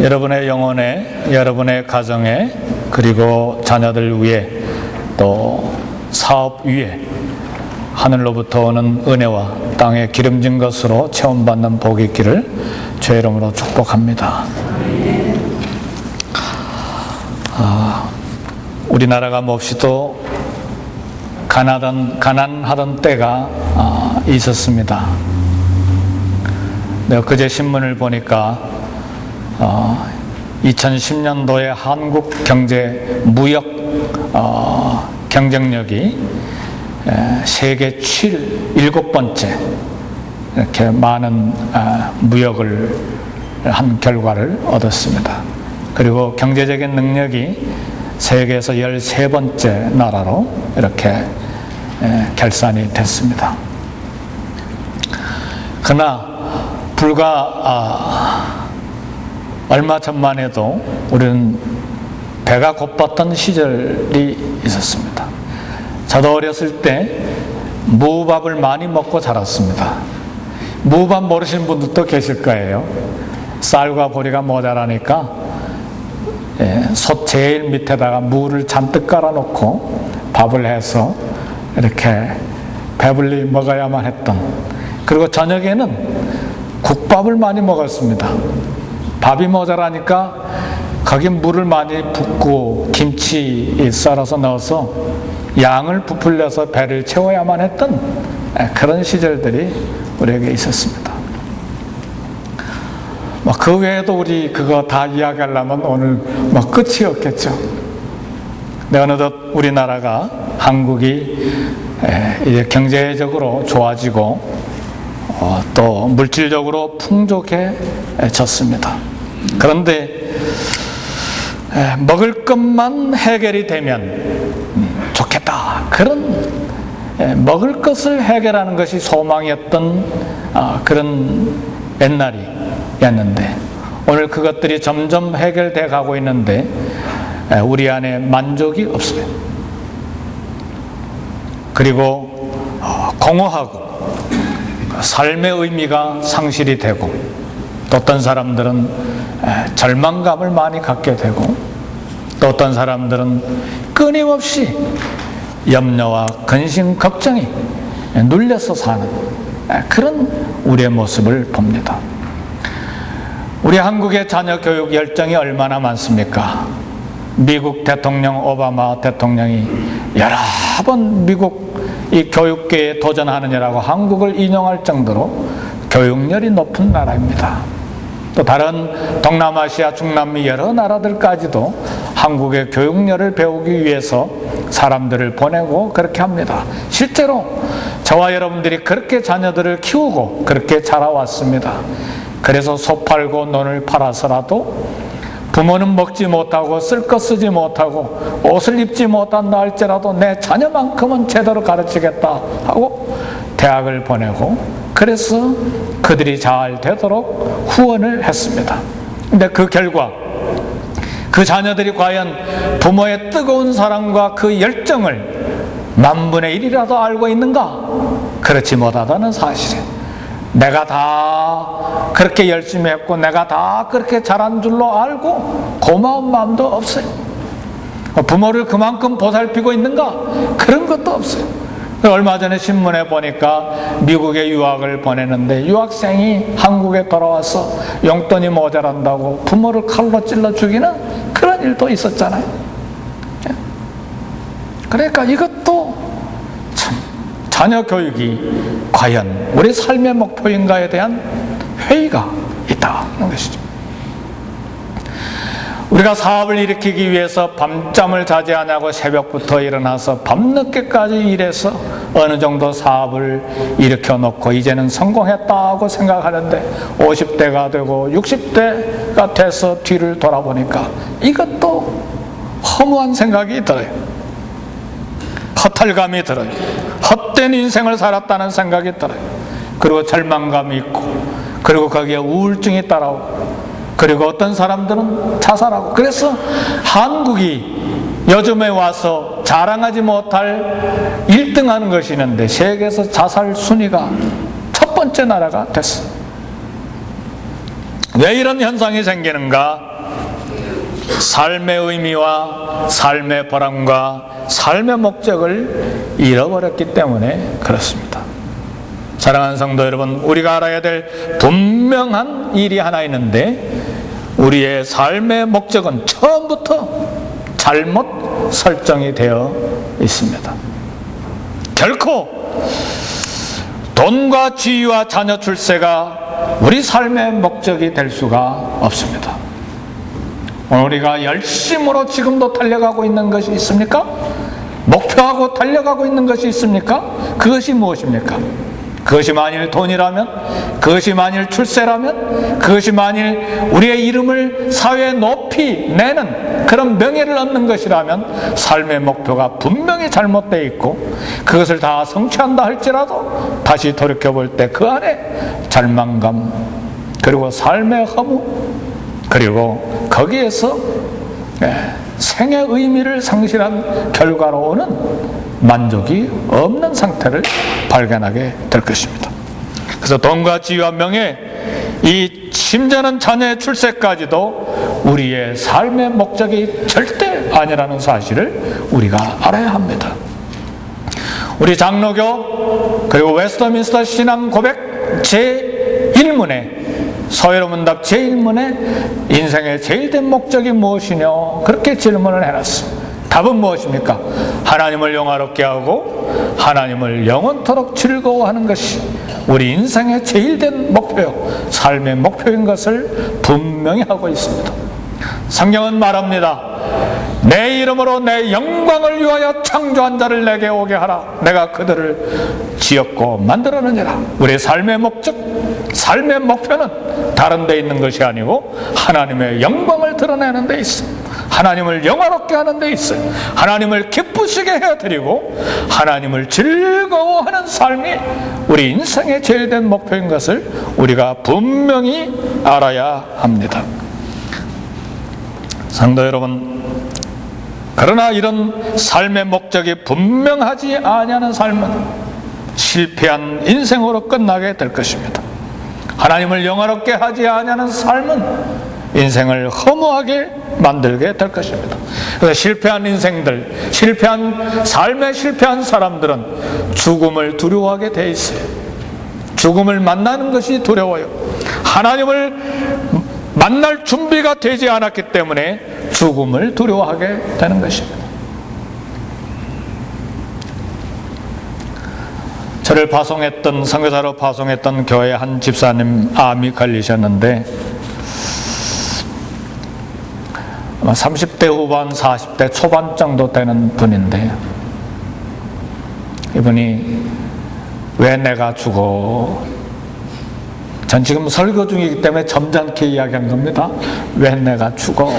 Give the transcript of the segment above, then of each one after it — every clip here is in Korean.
여러분의 영혼에, 여러분의 가정에, 그리고 자녀들 위에, 또 사업 위에 하늘로부터 오는 은혜와 땅에 기름진 것으로 체험받는 복이 있기를 주의 이름으로 축복합니다. 우리나라가 몹시도 가난하던 때가 있었습니다. 내가 그제 신문을 보니까 2010년도에 한국 경제 무역 경쟁력이 세계 7번째 이렇게 많은 무역을 한 결과를 얻었습니다. 그리고 경제적인 능력이 세계에서 13번째 나라로 이렇게 결산이 됐습니다. 그러나 불과 얼마 전만 해도 우리는 배가 고팠던 시절이 있었습니다. 저도 어렸을 때 무밥을 많이 먹고 자랐습니다. 무밥 모르시는 분들도 계실 거예요. 쌀과 보리가 모자라니까 솥 제일 밑에다가 무를 잔뜩 깔아놓고 밥을 해서 이렇게 배불리 먹어야만 했던, 그리고 저녁에는 국밥을 많이 먹었습니다. 밥이 모자라니까 거기 물을 많이 붓고 김치 썰어서 넣어서 양을 부풀려서 배를 채워야만 했던 그런 시절들이 우리에게 있었습니다. 그 외에도 우리 그거 다 이야기하려면 오늘 끝이 없겠죠. 근데 어느덧 우리나라가, 한국이 이제 경제적으로 좋아지고 또 물질적으로 풍족해졌습니다. 그런데 먹을 것만 해결이 되면 좋겠다, 그런 먹을 것을 해결하는 것이 소망이었던 그런 옛날이었는데, 오늘 그것들이 점점 해결돼 가고 있는데 우리 안에 만족이 없어요. 그리고 공허하고 삶의 의미가 상실이 되고, 또 어떤 사람들은 절망감을 많이 갖게 되고, 또 어떤 사람들은 끊임없이 염려와 근심, 걱정이 눌려서 사는 그런 우리의 모습을 봅니다. 우리 한국의 자녀 교육 열정이 얼마나 많습니까? 미국 대통령 오바마 대통령이 여러 번 미국 이 교육계에 도전하느냐라고 한국을 인용할 정도로 교육열이 높은 나라입니다. 또 다른 동남아시아, 중남미 여러 나라들까지도 한국의 교육열을 배우기 위해서 사람들을 보내고 그렇게 합니다. 실제로 저와 여러분들이 그렇게 자녀들을 키우고 그렇게 자라왔습니다. 그래서 소 팔고 논을 팔아서라도 부모는 먹지 못하고 쓸 것 쓰지 못하고 옷을 입지 못한다 할지라도 내 자녀만큼은 제대로 가르치겠다 하고 대학을 보내고, 그래서 그들이 잘 되도록 후원을 했습니다. 근데 그 결과 그 자녀들이 과연 부모의 뜨거운 사랑과 그 열정을 만분의 1이라도 알고 있는가? 그렇지 못하다는 사실이에요. 내가 다 그렇게 열심히 했고 내가 다 그렇게 잘한 줄로 알고 고마운 마음도 없어요. 부모를 그만큼 보살피고 있는가? 그런 것도 없어요. 얼마 전에 신문에 보니까 미국에 유학을 보내는데 유학생이 한국에 돌아와서 용돈이 모자란다고 부모를 칼로 찔러 죽이는 그런 일도 있었잖아요. 그러니까 이것도 참, 자녀 교육이 과연 우리 삶의 목표인가에 대한 회의가 있다는 것이죠. 우리가 사업을 일으키기 위해서 밤잠을 자지 않고 새벽부터 일어나서 밤늦게까지 일해서 어느 정도 사업을 일으켜 놓고 이제는 성공했다고 생각하는데 50대가 되고 60대가 돼서 뒤를 돌아보니까 이것도 허무한 생각이 들어요. 허탈감이 들어요. 헛된 인생을 살았다는 생각이 들어요. 그리고 절망감이 있고, 그리고 거기에 우울증이 따라오고, 그리고 어떤 사람들은 자살하고. 그래서 한국이 요즘에 와서 자랑하지 못할 1등하는 것이 있는데 세계에서 자살 순위가 첫 번째 나라가 됐어. 왜 이런 현상이 생기는가? 삶의 의미와 삶의 보람과 삶의 목적을 잃어버렸기 때문에 그렇습니다. 사랑하는 성도 여러분, 우리가 알아야 될 분명한 일이 하나 있는데, 우리의 삶의 목적은 처음부터 잘못 설정이 되어 있습니다. 결코 돈과 지위와 자녀 출세가 우리 삶의 목적이 될 수가 없습니다. 우리가 열심으로 지금도 달려가고 있는 것이 있습니까? 목표하고 달려가고 있는 것이 있습니까? 그것이 무엇입니까? 그것이 만일 돈이라면, 그것이 만일 출세라면, 그것이 만일 우리의 이름을 사회에 높이 내는 그런 명예를 얻는 것이라면 삶의 목표가 분명히 잘못되어 있고, 그것을 다 성취한다 할지라도 다시 돌이켜볼 때 그 안에 절망감, 그리고 삶의 허무, 그리고 거기에서 생의 의미를 상실한 결과로 오는 만족이 없는 상태를 발견하게 될 것입니다. 그래서 돈과 지위와 명예, 이 심지어는 자녀의 출세까지도 우리의 삶의 목적이 절대 아니라는 사실을 우리가 알아야 합니다. 우리 장로교 그리고 웨스터민스터 신앙 고백 제1문에, 서열문답 제1문에 인생의 제일 된 목적이 무엇이냐, 그렇게 질문을 해놨어요. 답은 무엇입니까? 하나님을 영화롭게 하고 하나님을 영원토록 즐거워하는 것이 우리 인생의 제일 된 목표요, 삶의 목표인 것을 분명히 하고 있습니다. 성경은 말합니다. 내 이름으로 내 영광을 위하여 창조한 자를 내게 오게 하라. 내가 그들을 지었고 만들었느니라. 우리의 삶의 목적, 삶의 목표는 다른 데 있는 것이 아니고 하나님의 영광을 드러내는 데 있습니다. 하나님을 영화롭게 하는 데 있어요. 하나님을 기쁘시게 해드리고 하나님을 즐거워하는 삶이 우리 인생의 제일 된 목표인 것을 우리가 분명히 알아야 합니다. 성도 여러분, 그러나 이런 삶의 목적이 분명하지 아니하는 삶은 실패한 인생으로 끝나게 될 것입니다. 하나님을 영화롭게 하지 아니하는 삶은 인생을 허무하게 만들게 될 것입니다. 그래서 실패한 인생들, 실패한 삶에 실패한 사람들은 죽음을 두려워하게 돼 있어요. 죽음을 만나는 것이 두려워요. 하나님을 만날 준비가 되지 않았기 때문에 죽음을 두려워하게 되는 것입니다. 저를 파송했던, 선교사로 파송했던 교회 한 집사님 암이 걸리셨는데 아마 30대 후반, 40대 초반 정도 되는 분인데, 이분이 왜 내가 죽어? 전 지금 설교 중이기 때문에 점잖게 이야기한 겁니다. 왜 내가 죽어?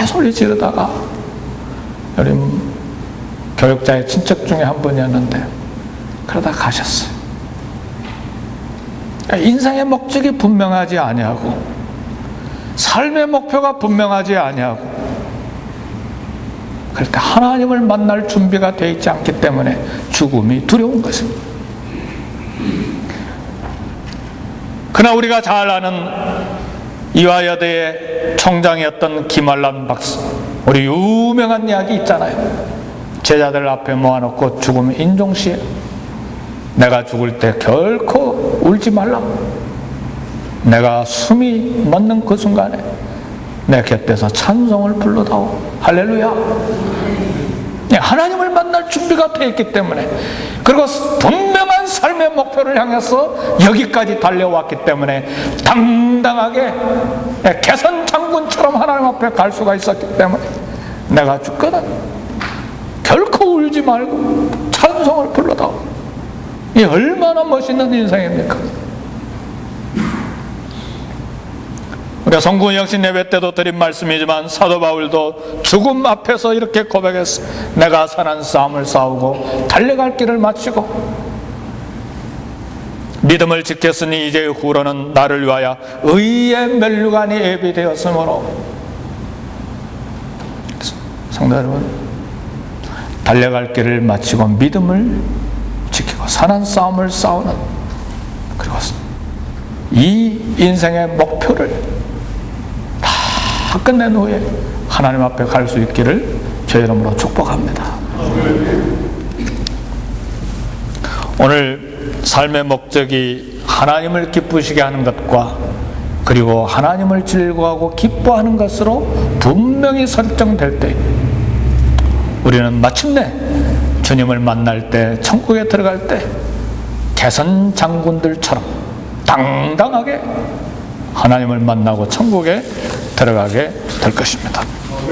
소리 지르다가 우리 교육자의 친척 중에 한 분이었는데 그러다 가셨어요. 인생의 목적이 분명하지 아니하고 삶의 목표가 분명하지 아니하고 그럴 때 하나님을 만날 준비가 되어 있지 않기 때문에 죽음이 두려운 것입니다. 그러나 우리가 잘 아는 이화여대의 총장이었던 김알람 박사, 우리 유명한 이야기 있잖아요. 제자들 앞에 모아놓고 죽음 인종시에 내가 죽을 때 결코 울지 말라. 내가 숨이 멎는 그 순간에 내 곁에서 찬송을 불러다오. 할렐루야. 하나님을 만날 준비가 되어 있기 때문에, 그리고 분명한 삶의 목표를 향해서 여기까지 달려왔기 때문에 당당하게 개선 장군처럼 하나님 앞에 갈 수가 있었기 때문에 내가 죽거든 결코 울지 말고 찬송을 불러다오. 이 얼마나 멋있는 인생입니까? 우리가 성구 영신 예배 때도 드린 말씀이지만 사도 바울도 죽음 앞에서 이렇게 고백했어. 내가 선한 싸움을 싸우고 달려갈 길을 마치고 믿음을 지켰으니 이제 후로는 나를 위하여 의의 면류관이 예비되었으므로. 성도 여러분, 달려갈 길을 마치고 믿음을 지키고 선한 싸움을 싸우는, 그리고 이 인생의 목표를 다 끝낸 후에 하나님 앞에 갈 수 있기를 주의 이름으로 축복합니다. 오늘 삶의 목적이 하나님을 기쁘시게 하는 것과 그리고 하나님을 즐거워하고 기뻐하는 것으로 분명히 설정될 때 우리는 마침내 주님을 만날 때, 천국에 들어갈 때 개선 장군들처럼 당당하게 하나님을 만나고 천국에 들어가게 될 것입니다.